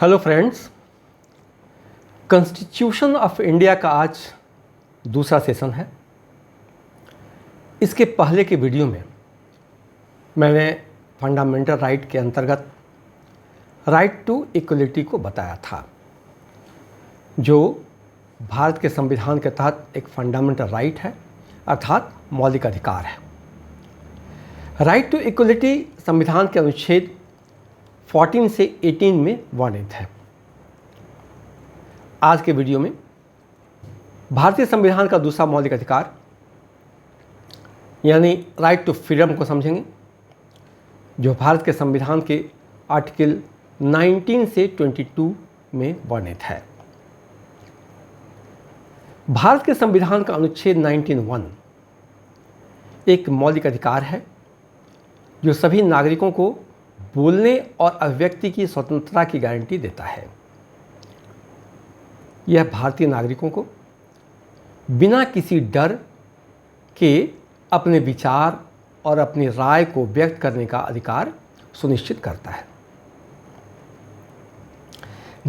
Hello friends, constitution of India का आज दूसरा सेशन है। इसके पहले के वीडियो में मैंने फंडामेंटल राइट के अंतर्गत राइट टू इक्वलिटी को बताया था, जो भारत के संविधान के तहत एक फंडामेंटल राइट है, अर्थात मौलिक अधिकार है। राइट टू इक्वलिटी संविधान के अनुच्छेद 14 से 18 में वर्णित है। आज के वीडियो में भारतीय संविधान का दूसरा मौलिक अधिकार यानी राइट टू फ्रीडम को समझेंगे, जो भारत के संविधान के आर्टिकल 19 से 22 में वर्णित है। भारत के संविधान का अनुच्छेद 19(1) एक मौलिक अधिकार है जो सभी नागरिकों को बोलने और अभिव्यक्ति की स्वतंत्रता की गारंटी देता है। यह भारतीय नागरिकों को बिना किसी डर के अपने विचार और अपनी राय को व्यक्त करने का अधिकार सुनिश्चित करता है।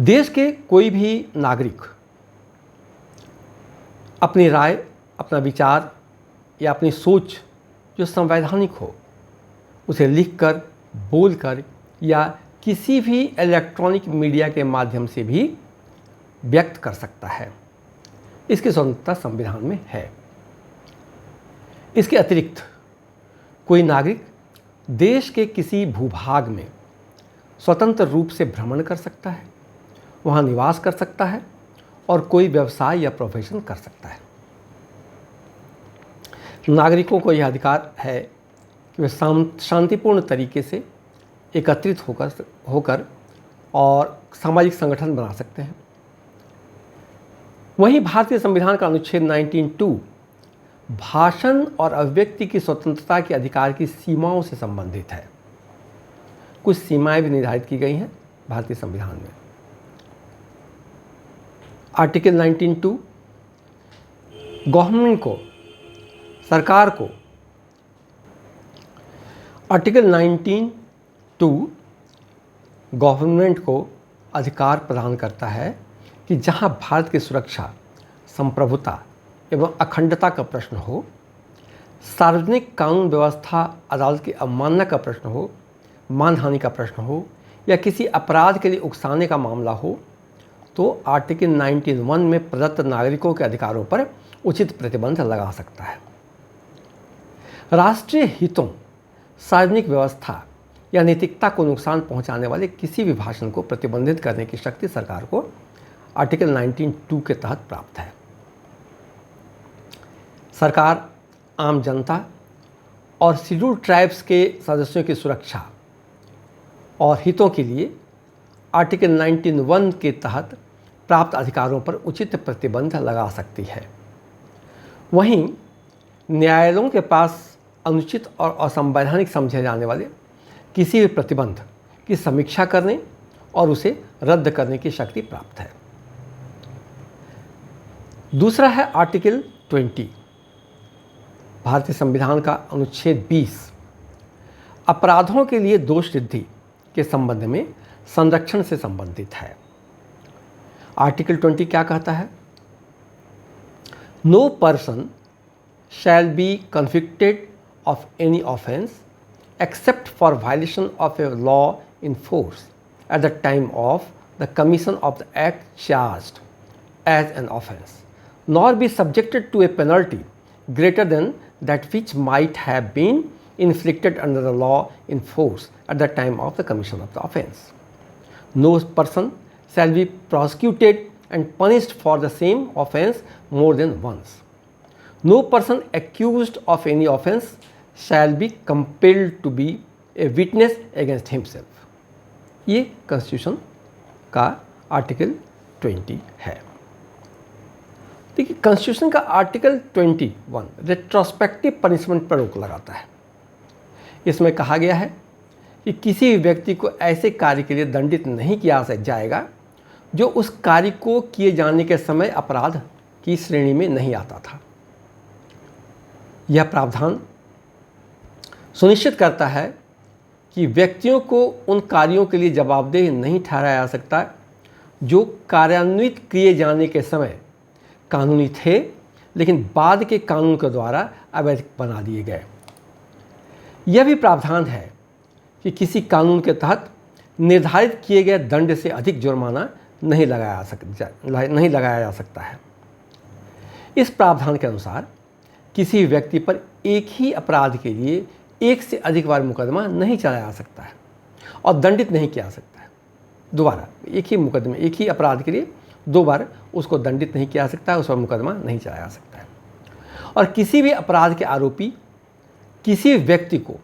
देश के कोई भी नागरिक अपनी राय, अपना विचार या अपनी सोच जो संवैधानिक हो, उसे लिखकर, बोलकर या किसी भी इलेक्ट्रॉनिक मीडिया के माध्यम से भी व्यक्त कर सकता है। इसकी स्वतंत्रता संविधान में है। इसके अतिरिक्त कोई नागरिक देश के किसी भूभाग में स्वतंत्र रूप से भ्रमण कर सकता है, वहाँ निवास कर सकता है और कोई व्यवसाय या प्रोफेशन कर सकता है। नागरिकों को यह अधिकार है कि वे शांतिपूर्ण तरीके से एकत्रित होकर और सामाजिक संगठन बना सकते हैं। वहीं भारतीय संविधान का अनुच्छेद 19(2) भाषण और अभिव्यक्ति की स्वतंत्रता के अधिकार की सीमाओं से संबंधित है। कुछ सीमाएं भी निर्धारित की गई हैं भारतीय संविधान में। आर्टिकल 19(2) गवर्नमेंट को, सरकार को, आर्टिकल 19(2) गवर्नमेंट को अधिकार प्रदान करता है कि जहां भारत की सुरक्षा, संप्रभुता एवं अखंडता का प्रश्न हो, सार्वजनिक कानून व्यवस्था, अदालत की अवमानना का प्रश्न हो, मानहानि का प्रश्न हो या किसी अपराध के लिए उकसाने का मामला हो, तो आर्टिकल 19(1) में प्रदत्त नागरिकों के अधिकारों पर उचित प्रतिबंध लगा सकता है। राष्ट्रीय हितों, सार्वजनिक व्यवस्था या नैतिकता को नुकसान पहुंचाने वाले किसी भी भाषण को प्रतिबंधित करने की शक्ति सरकार को आर्टिकल 19(2) के तहत प्राप्त है। सरकार आम जनता और शेड्यूल्ड ट्राइब्स के सदस्यों की सुरक्षा और हितों के लिए आर्टिकल 19(1) के तहत प्राप्त अधिकारों पर उचित प्रतिबंध लगा सकती है। वहीं न्यायालयों के पास अनुचित और असंवैधानिक समझे जाने वाले किसी भी प्रतिबंध की समीक्षा करने और उसे रद्द करने की शक्ति प्राप्त है। दूसरा है आर्टिकल 20 भारतीय संविधान का अनुच्छेद 20 अपराधों के लिए दोष सिद्धि के संबंध में संरक्षण से संबंधित है। आर्टिकल 20 क्या कहता है? No person shall be convicted of any offence except for violation of a law in force at the time of the commission of the act charged as an offence, nor be subjected to a penalty greater than that which might have been inflicted under the law in force at the time of the commission of the offence. No person shall be prosecuted and punished for the same offence more than once. No person accused of any offence shall be compelled to be a witness against himself. ये constitution का article 20 है। देखिए, constitution का article 21 retrospective punishment पर रोक लगाता है। इसमें कहा गया है कि किसी भी व्यक्ति को ऐसे कार्य के लिए दंडित नहीं किया जाएगा जो उस कार्य को किए जाने के समय अपराध की श्रेणी में नहीं आता था। यह प्रावधान सुनिश्चित करता है कि व्यक्तियों को उन कार्यों के लिए जवाबदेह नहीं ठहराया जा सकता जो कार्यान्वित किए जाने के समय कानूनी थे लेकिन बाद के कानून के द्वारा अवैध बना दिए गए। यह भी प्रावधान है कि किसी कानून के तहत निर्धारित किए गए दंड से अधिक जुर्माना नहीं लगाया जा सकता है। इस प्रावधान के अनुसार किसी व्यक्ति पर एक ही अपराध के लिए एक से अधिक बार मुकदमा नहीं चलाया जा सकता है और दंडित नहीं किया जा सकता है। दोबारा एक ही मुकदमे, एक ही अपराध के लिए 2 बार उसको दंडित नहीं किया जा सकता है, उस पर मुकदमा नहीं चलाया जा सकता है। और किसी भी अपराध के आरोपी किसी व्यक्ति को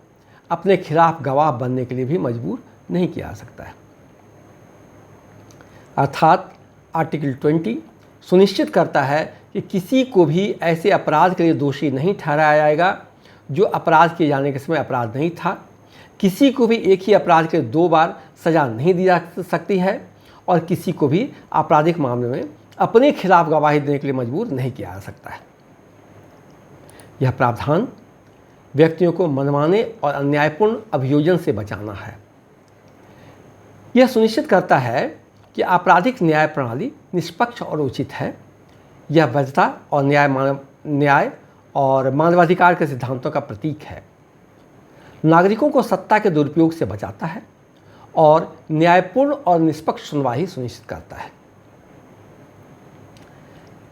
अपने खिलाफ गवाह बनने के लिए भी मजबूर नहीं किया जा सकता है। अर्थात आर्टिकल 20 सुनिश्चित करता है कि किसी को भी ऐसे अपराध के लिए दोषी नहीं ठहराया जाएगा जो अपराध किए जाने के समय अपराध नहीं था। किसी को भी एक ही अपराध के 2 बार सज़ा नहीं दी जा सकती है और किसी को भी आपराधिक मामले में अपने खिलाफ गवाही देने के लिए मजबूर नहीं किया जा सकता है। यह प्रावधान व्यक्तियों को मनमाने और अन्यायपूर्ण अभियोजन से बचाना है। यह सुनिश्चित करता है कि आपराधिक न्याय प्रणाली निष्पक्ष और उचित है। यह वैधता और न्याय और मानवाधिकार के सिद्धांतों का प्रतीक है। नागरिकों को सत्ता के दुरुपयोग से बचाता है और न्यायपूर्ण और निष्पक्ष सुनवाई सुनिश्चित करता है।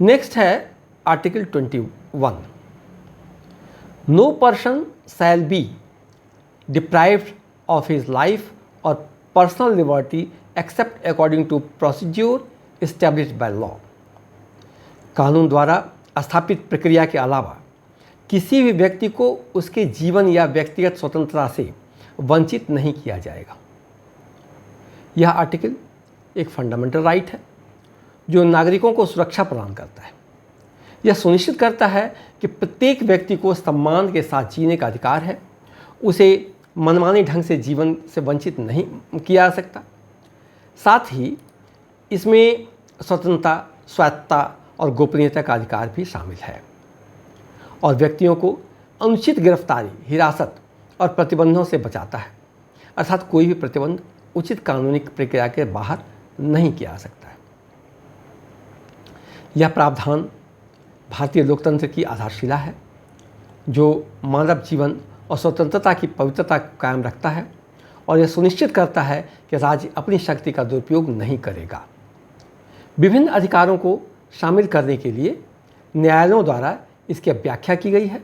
नेक्स्ट है article 21। No person shall be deprived of his life और personal liberty except according to procedure established by law. कानून द्वारा स्थापित प्रक्रिया के अलावा किसी भी व्यक्ति को उसके जीवन या व्यक्तिगत स्वतंत्रता से वंचित नहीं किया जाएगा। यह आर्टिकल एक फंडामेंटल राइट है जो नागरिकों को सुरक्षा प्रदान करता है। यह सुनिश्चित करता है कि प्रत्येक व्यक्ति को सम्मान के साथ जीने का अधिकार है। उसे मनमाने ढंग से जीवन से वंचित नहीं किया जा सकता। साथ ही इसमें स्वतंत्रता, स्वायत्तता और गोपनीयता का अधिकार भी शामिल है और व्यक्तियों को अनुचित गिरफ्तारी, हिरासत और प्रतिबंधों से बचाता है। अर्थात कोई भी प्रतिबंध उचित कानूनी प्रक्रिया के बाहर नहीं किया जा सकता है। यह प्रावधान भारतीय लोकतंत्र की आधारशिला है जो मानव जीवन और स्वतंत्रता की पवित्रता को कायम रखता है और यह सुनिश्चित करता है कि राज्य अपनी शक्ति का दुरुपयोग नहीं करेगा। विभिन्न अधिकारों को शामिल करने के लिए न्यायालयों द्वारा इसकी व्याख्या की गई है।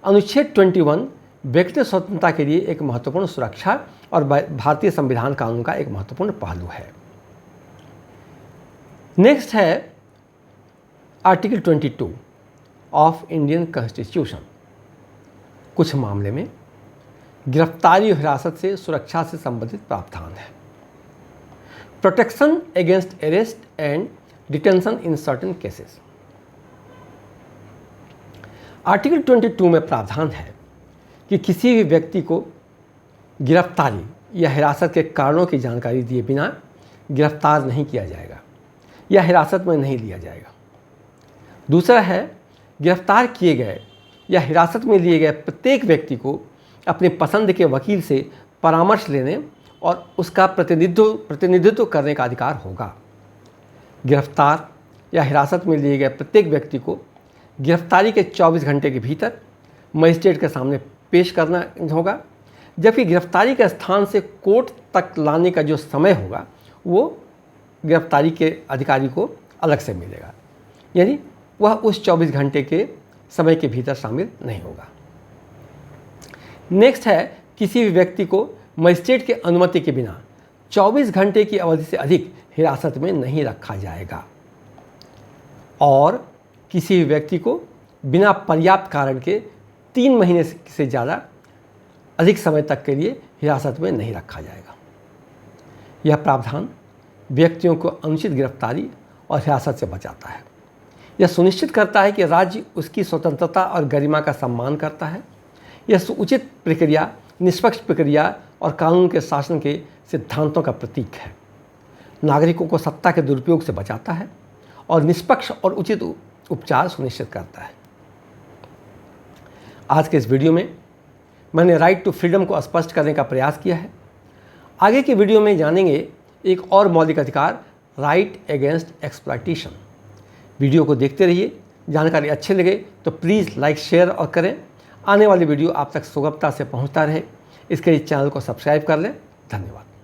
अनुच्छेद 21 व्यक्तिगत स्वतंत्रता के लिए एक महत्वपूर्ण सुरक्षा और भारतीय संविधान कानून का एक महत्वपूर्ण पहलू है। नेक्स्ट है आर्टिकल 22 ऑफ इंडियन कॉन्स्टिट्यूशन। कुछ मामले में गिरफ्तारी और हिरासत से सुरक्षा से संबंधित प्रावधान है। Protection against arrest and detention in certain cases. Article 22 में प्रावधान है कि किसी भी व्यक्ति को गिरफ्तारी या हिरासत के कारणों की जानकारी दिए बिना गिरफ्तार नहीं किया जाएगा या हिरासत में नहीं लिया जाएगा। दूसरा है, गिरफ्तार किए गए या हिरासत में लिए गए प्रत्येक व्यक्ति को अपनी पसंद के वकील से परामर्श लेने और उसका प्रतिनिधित्व करने का अधिकार होगा। गिरफ्तार या हिरासत में लिए गए प्रत्येक व्यक्ति को गिरफ्तारी के 24 घंटे के भीतर मजिस्ट्रेट के सामने पेश करना होगा, जबकि गिरफ्तारी के स्थान से कोर्ट तक लाने का जो समय होगा वो गिरफ्तारी के अधिकारी को अलग से मिलेगा, यानी वह उस 24 घंटे के समय के भीतर शामिल नहीं होगा। नेक्स्ट है, किसी भी व्यक्ति को मजिस्ट्रेट की अनुमति के बिना 24 घंटे की अवधि से अधिक हिरासत में नहीं रखा जाएगा और किसी भी व्यक्ति को बिना पर्याप्त कारण के 3 महीने से ज़्यादा अधिक समय तक के लिए हिरासत में नहीं रखा जाएगा। यह प्रावधान व्यक्तियों को अनुचित गिरफ्तारी और हिरासत से बचाता है। यह सुनिश्चित करता है कि राज्य उसकी स्वतंत्रता और गरिमा का सम्मान करता है। यह उचित प्रक्रिया, निष्पक्ष प्रक्रिया और कानून के शासन के सिद्धांतों का प्रतीक है। नागरिकों को सत्ता के दुरुपयोग से बचाता है और निष्पक्ष और उचित उपचार सुनिश्चित करता है। आज के इस वीडियो में मैंने राइट टू फ्रीडम को स्पष्ट करने का प्रयास किया है। आगे के वीडियो में जानेंगे एक और मौलिक अधिकार, राइट अगेंस्ट एक्सप्लॉयटेशन। वीडियो को देखते रहिए, जानकारी अच्छे लगे तो प्लीज़ लाइक शेयर और करें। आने वाली वीडियो आप तक सुगमता से पहुंचता रहे इसके लिए चैनल को सब्सक्राइब कर लें। धन्यवाद।